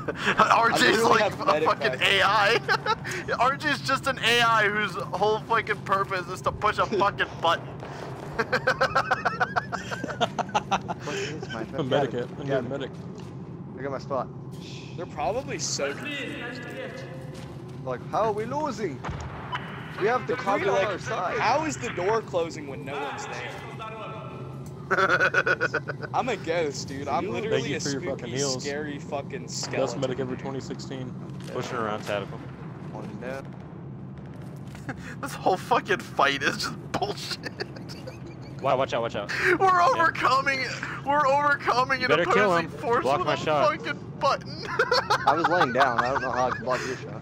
RJ's like a fucking AI. RJ's just an AI whose whole fucking purpose is to push a fucking button. What is my I'm medikit. I'm getting medic. I got my spot. They're probably so confused. Like, how are we losing? We have the Probably queen on like, our side. how is the door closing when no one's there? I'm a ghost, dude. I'm literally a spooky, scary fucking skeleton. Best medic ever 2016. Pushing around tactical. One dead. This whole fucking fight is just bullshit. Wow, watch out, watch out. We're overcoming an better kill opposing him. force Block with my a shot. fucking button. I was laying down. I don't know how I could block your shot.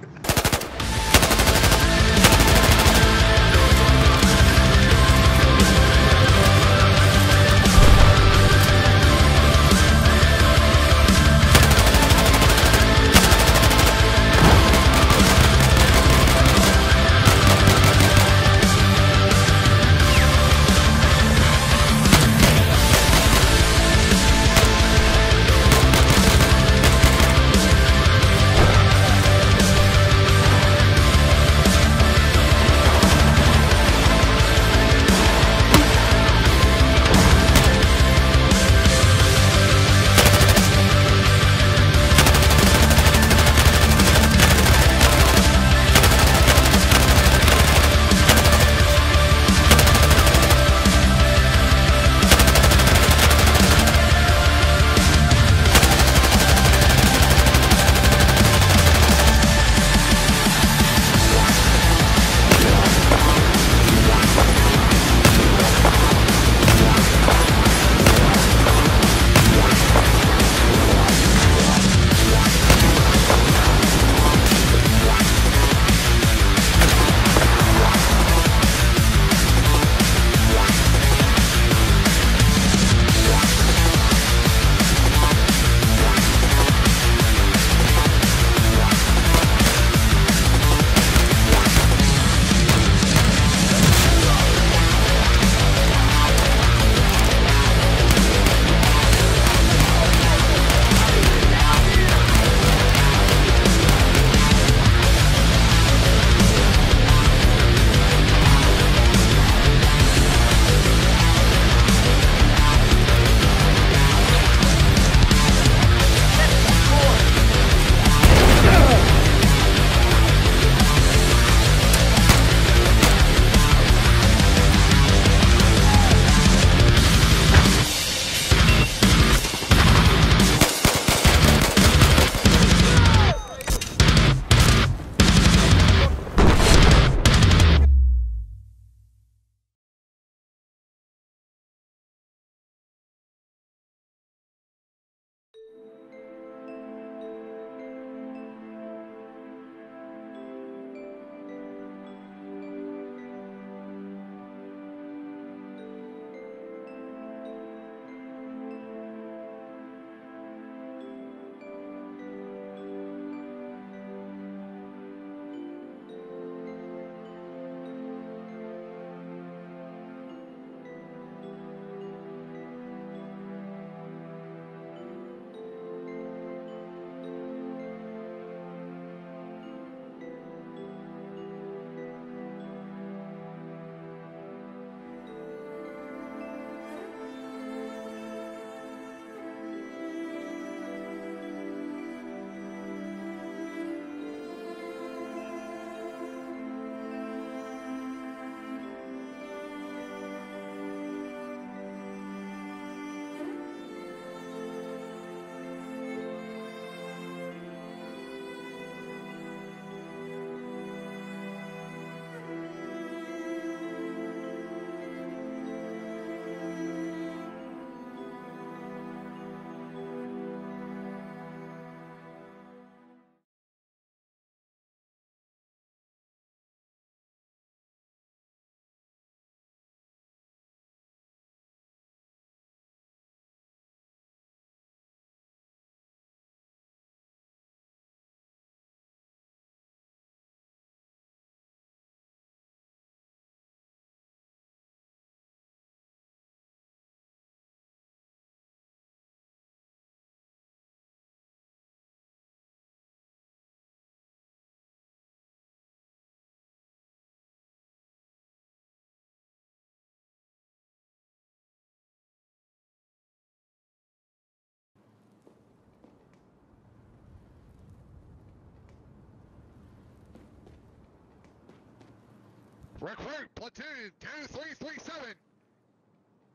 Recruit platoon 2337.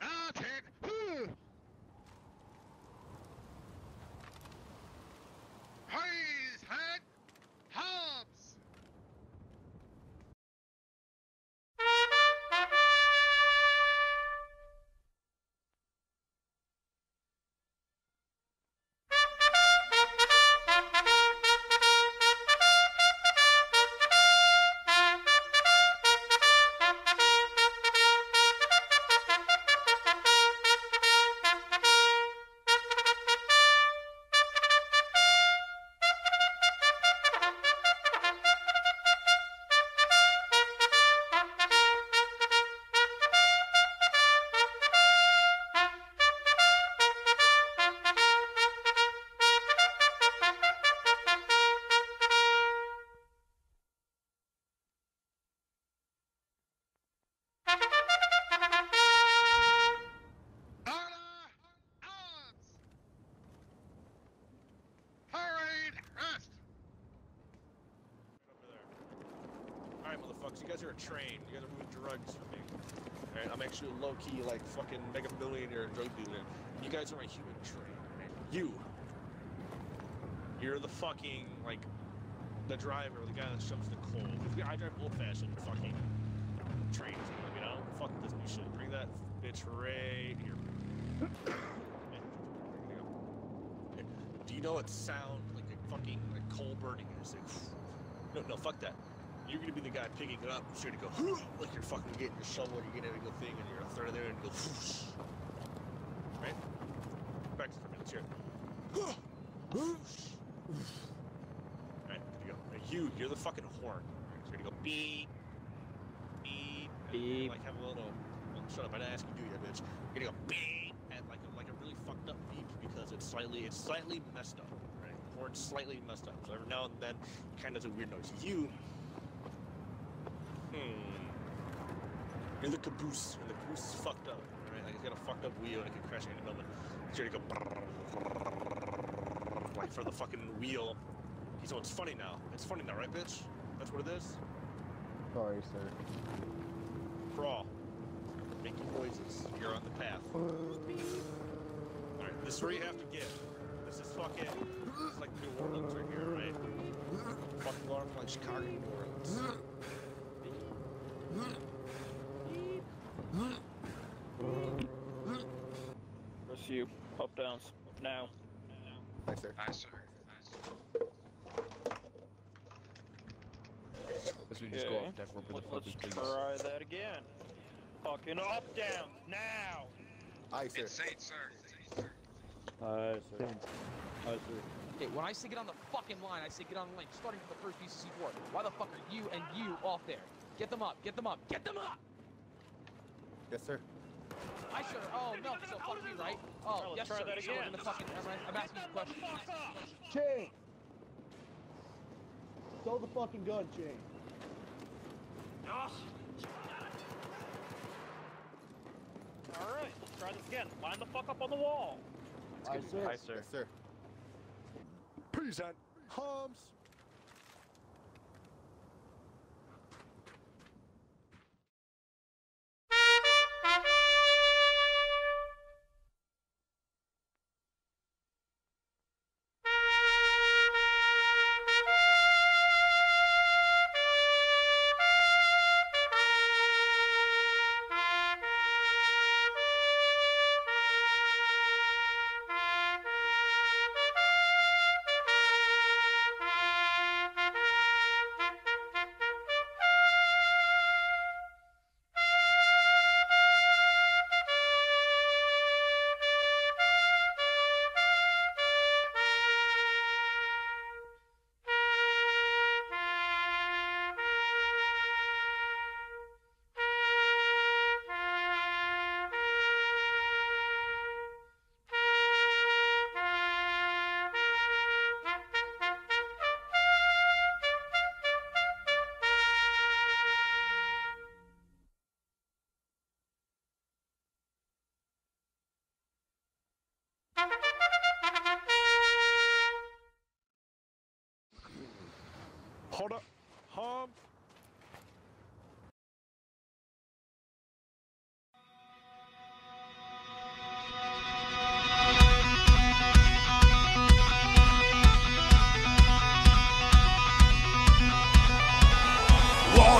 Attack. Hayes head. Hobbs. Alright, motherfuckers, you guys are a train. You guys are moving drugs for me. Alright, I'm actually a low-key, like, fucking mega millionaire drug dealer. You guys are my human train. Right? You're the fucking, like, the driver, the guy that shoves the coal. I drive old-fashioned fucking trains, you know? Fuck this new shit. Bring that bitch right here. Do you know what sound like a fucking like coal burning is? Like, no, fuck that. You're gonna be the guy picking it up, so you're gonna go like you're fucking getting your shovel, you're getting every good thing, and you're gonna throw it there and go whoosh. Right? Practice for a minute, let's hear it. Whoosh. Alright, good to go. Now you're the fucking horn. So you're gonna go beep, beep, beep. Like have a little. Well, shut up! I didn't ask you to do that, bitch. You're gonna go beep and like a really fucked up beep because it's slightly messed up. Right? The horn's slightly messed up. So every now and then, it kind of does a weird noise. You're the caboose, and the caboose is fucked up, right? Like it's got a fucked up wheel and it can crash any moment. So you go like for the fucking wheel. So it's funny now. It's funny now, right, bitch? That's what it is. Sorry, sir. Crawl. Making noises. You're on the path. Alright, this is where you have to get. This is fucking. This is like New Orleans right here, right? Fucking going from like Chicago to New Orleans. Where's you? Up downs. Now. Nice, sir. Nice, sir. Guess we just go off deck for the fucking Let's try that again. Fucking up down now. Aye, sir. Insane, sir. Aye, sir. Aye, sir. Okay, when I say get on the fucking line, I say get on the line, starting from the first BCC4. Why the fuck are you and you off there? Get them up, get them up, get them up! Yes, sir. I sure. Oh no, so fuck me, right? Oh, yes, try sir. that So again. we're gonna fucking. I'm asking you a question. Chain! Throw the fucking gun, Chain. Alright, let's try this again. Line the fuck up on the wall. Aye, sir. Aye, sir. Yes, sir. Present Homs. Hold up. Homs.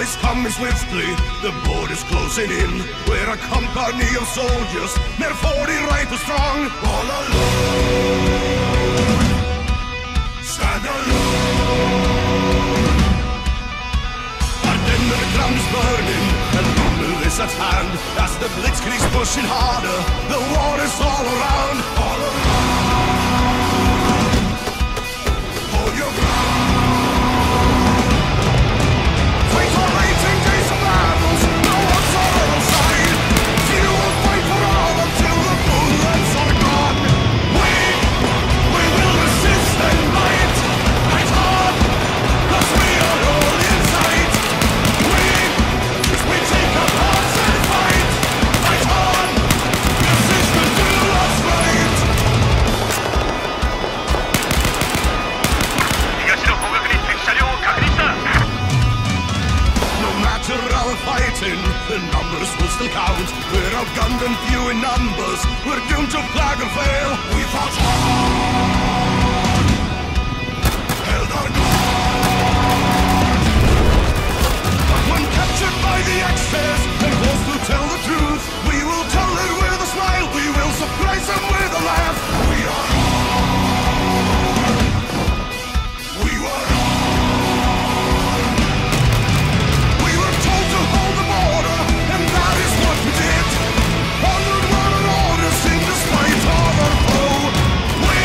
is coming swiftly, the border's closing in. We're a company of soldiers, med 40 rifles strong. All alone, stand alone. Our dinner ground is burning, and rumble is at hand. As the blitzkrieg's pushing harder, the war is all around. All around, hold your ground. Fight for 18 days of battles, no one's on our side. You will fight for all until the bullets are gone. We will resist and fight. Fight hard, 'cause we are all inside. We take our hearts and fight. Fight hard, resist until last night. 東の方角に敵車両を確認した。No matter our fighting, the numbers will still count. We're outgunned and few in numbers. We're doomed to flag and fail. We fought hard, held our ground. But when captured by the Axis and forced to tell the truth, we will tell it with a smile. We will surprise them with a laugh. We are on. We were on. We were told to hold the border, and that is what we did. Onward were our orders in despite of our foe. We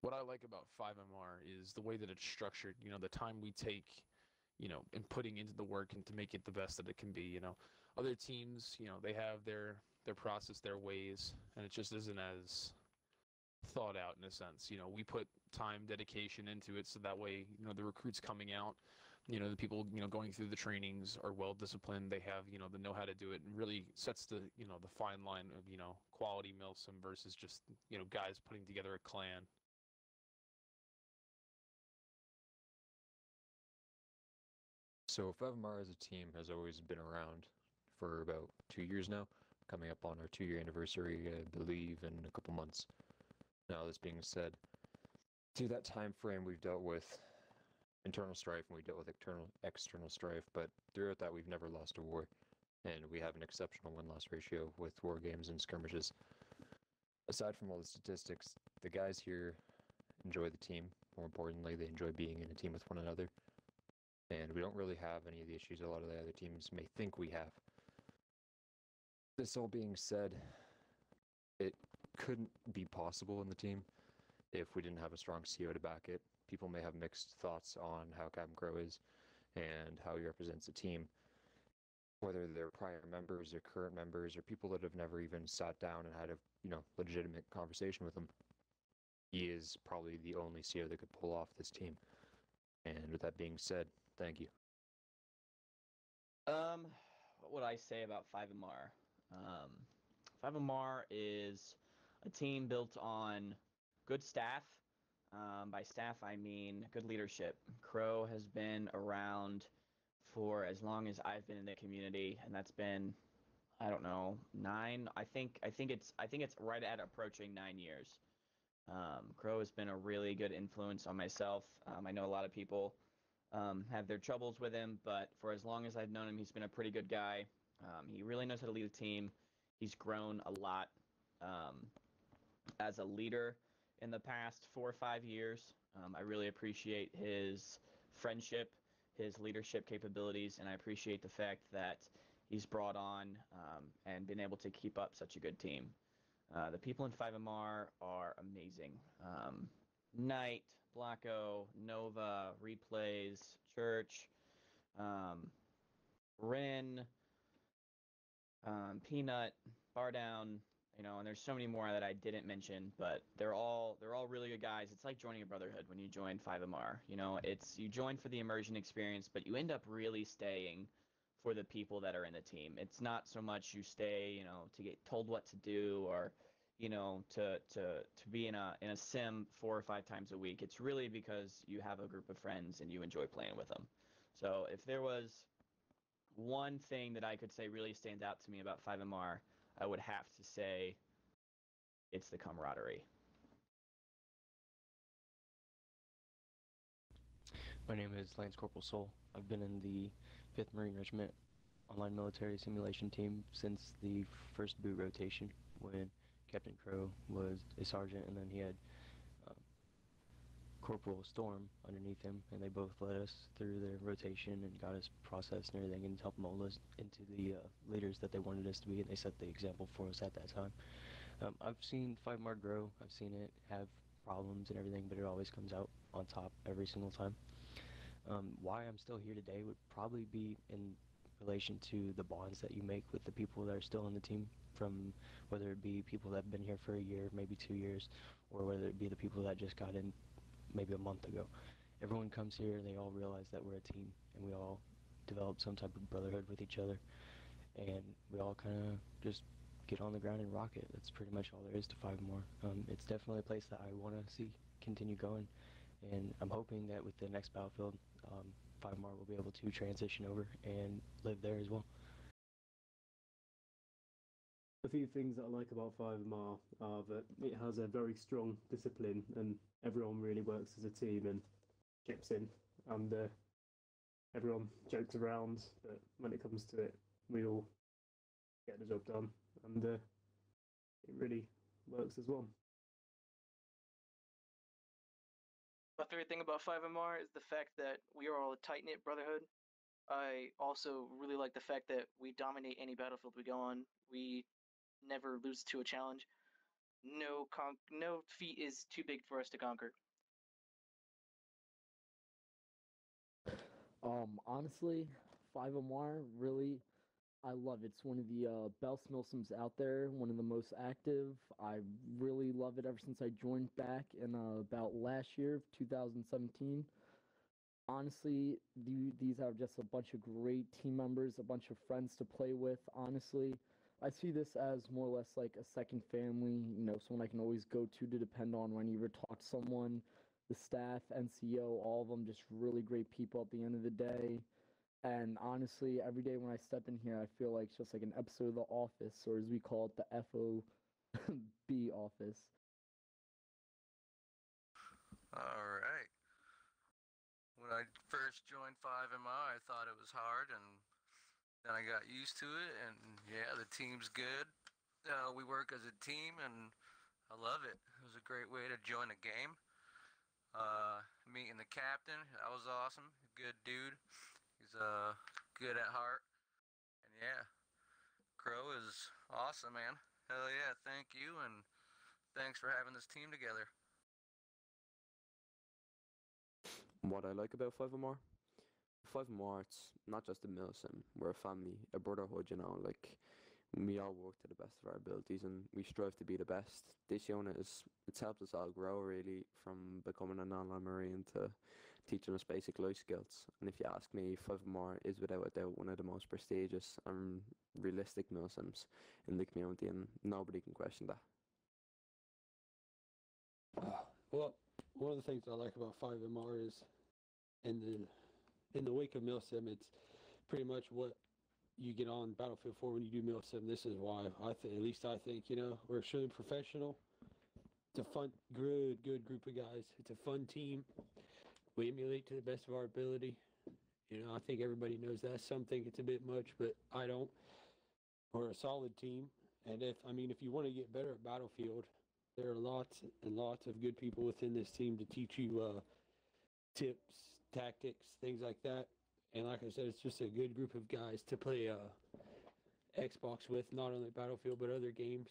What I like about 5MR is the way that it's structured, you know, the time we take, you know, in putting into the work and to make it the best that it can be, you know. Other teams, you know, they have their process, their ways, and it just isn't as thought out in a sense. You know, we put time, dedication into it so that way, you know, the recruits coming out, you know, the people, you know, going through the trainings are well disciplined. They have, you know, the know how to do it, and really sets the, you know, the fine line of, you know, quality milsim versus just, you know, guys putting together a clan. So 5MR as a team has always been around for about 2 years now, coming up on our 2-year anniversary, I believe, in a couple months. Now, this being said, through that time frame, we've dealt with internal strife and we dealt with external strife, but throughout that we've never lost a war, and we have an exceptional win-loss ratio with war games and skirmishes. Aside from all the statistics, the guys here enjoy the team. More importantly, they enjoy being in a team with one another, and we don't really have any of the issues a lot of the other teams may think we have. This all being said, it couldn't be possible in the team if we didn't have a strong CO to back it. People may have mixed thoughts on how Captain Crow is and how he represents the team, whether they're prior members or current members or people that have never even sat down and had a legitimate conversation with him. He is probably the only CO that could pull off this team. And with that being said, thank you. What would I say about 5MR? 5MR is a team built on good staff. By staff, I mean good leadership. Crow has been around for as long as I've been in the community, and that's been, I don't know, 9. I think it's right at approaching 9 years. Crow has been a really good influence on myself. I know a lot of people have their troubles with him, but for as long as I've known him, he's been a pretty good guy. He really knows how to lead a team. He's grown a lot as a leader in the past 4 or 5 years. I really appreciate his friendship, his leadership capabilities, and I appreciate the fact that he's brought on and been able to keep up such a good team. The people in 5MR are amazing. Knight, Blacko, Nova, Replays, Church, Rin, Peanut, Bardown, and there's so many more that I didn't mention, but they're all really good guys. It's like joining a brotherhood when you join 5MR. You join for the immersion experience, but you end up really staying for the people that are in the team. It's not so much you stay, to get told what to do or, to be in a sim 4 or 5 times a week. It's really because you have a group of friends and you enjoy playing with them. So if there was one thing that I could say really stands out to me about 5MR, I would have to say it's the camaraderie. My name is Lance Corporal Soul. I've been in the 5th Marine Regiment online military simulation team since the first boot rotation when Captain Crow was a sergeant, and then he had Corporal Storm underneath him, and they both led us through the rotation and got us processed and everything and helped mold us into the leaders that they wanted us to be, and they set the example for us at that time. I've seen 5MR grow. I've seen it have problems and everything, but it always comes out on top every single time. Why I'm still here today would probably be in relation to the bonds that you make with the people that are still in the team, from whether it be people that have been here for a year, maybe 2 years, or whether it be the people that just got in maybe a month ago. Everyone comes here and they all realize that we're a team, and we all develop some type of brotherhood with each other, and we all kind of just get on the ground and rock it. That's pretty much all there is to 5MR. It's definitely a place that I want to see continue going, and I'm hoping that with the next battlefield, 5MR will be able to transition over and live there as well. A few things that I like about 5MR are that it has a very strong discipline and everyone really works as a team and chips in, and everyone jokes around, but when it comes to it, we all get the job done, and it really works as one. My favorite thing about 5MR is the fact that we are all a tight-knit brotherhood. I also really like the fact that we dominate any battlefield we go on. We never lose to a challenge. No feat is too big for us to conquer. Honestly, 5MR, really, I love it. It's one of the best milsims out there, one of the most active. I really love it ever since I joined back in about last year, 2017. Honestly, these are just a bunch of great team members, a bunch of friends to play with. Honestly, I see this as more or less like a second family, someone I can always go to depend on when you ever talk to someone. The staff, NCO, all of them just really great people at the end of the day. And honestly, every day when I step in here, I feel like it's just like an episode of The Office, or as we call it, the FOB office. Alright. when I first joined 5MR, I thought it was hard, and then I got used to it, and yeah, the team's good. We work as a team, and I love it. It was a great way to join a game. Meeting the captain, that was awesome. Good dude. He's good at heart. And yeah, Crow is awesome, man. Hell yeah, thank you, and thanks for having this team together. What I like about 5MR? 5MR, it's not just a mill sim. We're a family, a brotherhood, you know, like we all work to the best of our abilities and we strive to be the best. This unit it's helped us all grow really from becoming an online marine to teaching us basic life skills. And if you ask me, 5MR is without a doubt one of the most prestigious and realistic mill sims in the community, and nobody can question that. Well, one of the things I like about 5MR is in the wake of Milsim, it's pretty much what you get on Battlefield 4 when you do Milsim. This is why at least I think, you know, we're extremely professional. It's a fun, good group of guys. It's a fun team. We emulate to the best of our ability. You know, I think everybody knows that. Some think it's a bit much, but I don't. We're a solid team. And if you want to get better at Battlefield, there are lots and lots of good people within this team to teach you tips, tactics, things like that. And like I said, it's just a good group of guys to play Xbox with, not only Battlefield, but other games.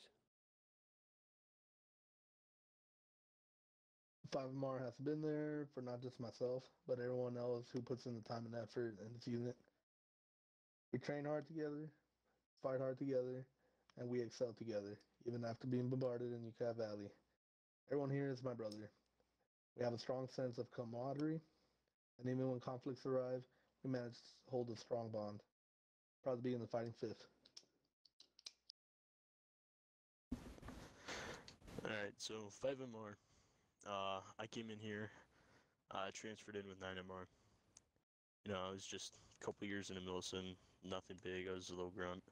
5MR has been there for not just myself, but everyone else who puts in the time and effort in this unit. We train hard together, fight hard together, and we excel together, even after being bombarded in Yucca Valley. Everyone here is my brother. We have a strong sense of camaraderie, and even when conflicts arrive, we manage to hold a strong bond. Proud to be in the Fighting Fifth. Alright, so 5MR. I came in here, transferred in with 9MR. You know, I was just a couple years in a Millicent, nothing big, I was a little grunt.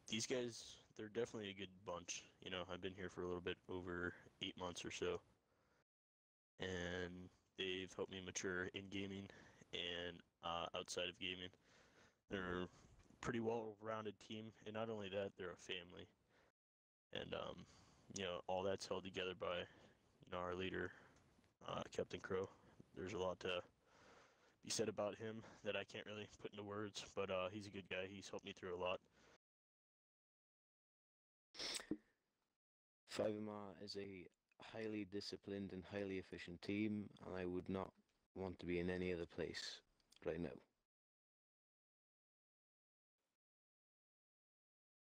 These guys, they're definitely a good bunch. You know, I've been here for a little bit over 8 months or so. And they've helped me mature in gaming and outside of gaming. They're a pretty well-rounded team, and not only that, they're a family. And you know, all that's held together by, you know, our leader, Captain Crow. There's a lot to be said about him that I can't really put into words, but he's a good guy. He's helped me through a lot. 5MR is a highly disciplined and highly efficient team, and I would not want to be in any other place right now.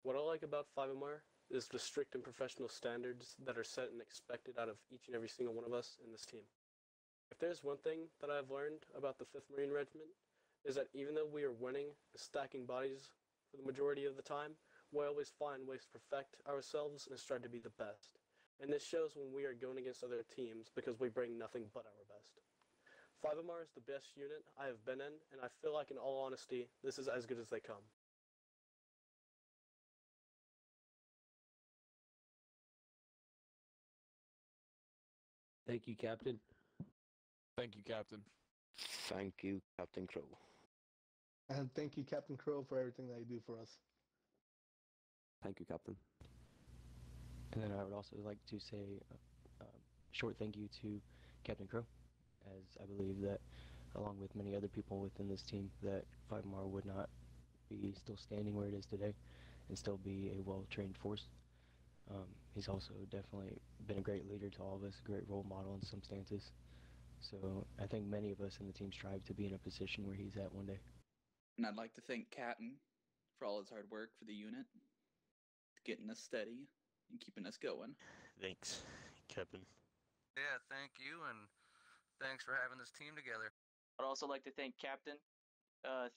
What I like about 5MR is the strict and professional standards that are set and expected out of each and every single one of us in this team. If there's one thing that I've learned about the 5th Marine Regiment, is that even though we are winning and stacking bodies for the majority of the time, we always find ways to perfect ourselves and strive to be the best. And this shows when we are going against other teams because we bring nothing but our best. 5MR is the best unit I have been in, and I feel like in all honesty, this is as good as they come. Thank you, Captain. Thank you, Captain. Thank you, Captain Crow. And thank you, Captain Crow, for everything that you do for us. Thank you, Captain. And then I would also like to say a short thank you to Captain Crow, as I believe that, along with many other people within this team, that 5MR would not be still standing where it is today and still be a well-trained force. He's also definitely been a great leader to all of us, a great role model in some stances. So I think many of us in the team strive to be in a position where he's at one day. And I'd like to thank Captain for all his hard work for the unit, getting us steady and keeping us going. Thanks, Captain. Yeah, thank you, and thanks for having this team together. I'd also like to thank Captain.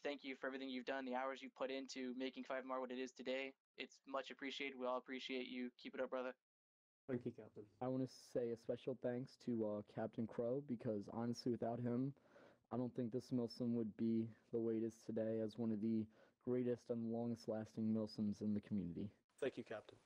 Thank you for everything you've done, the hours you've put into making 5MR what it is today. It's much appreciated. We all appreciate you. Keep it up, brother. Thank you, Captain. I want to say a special thanks to Captain Crow, because honestly, without him, I don't think this Milsim would be the way it is today as one of the greatest and longest lasting Milsims in the community. Thank you, Captain.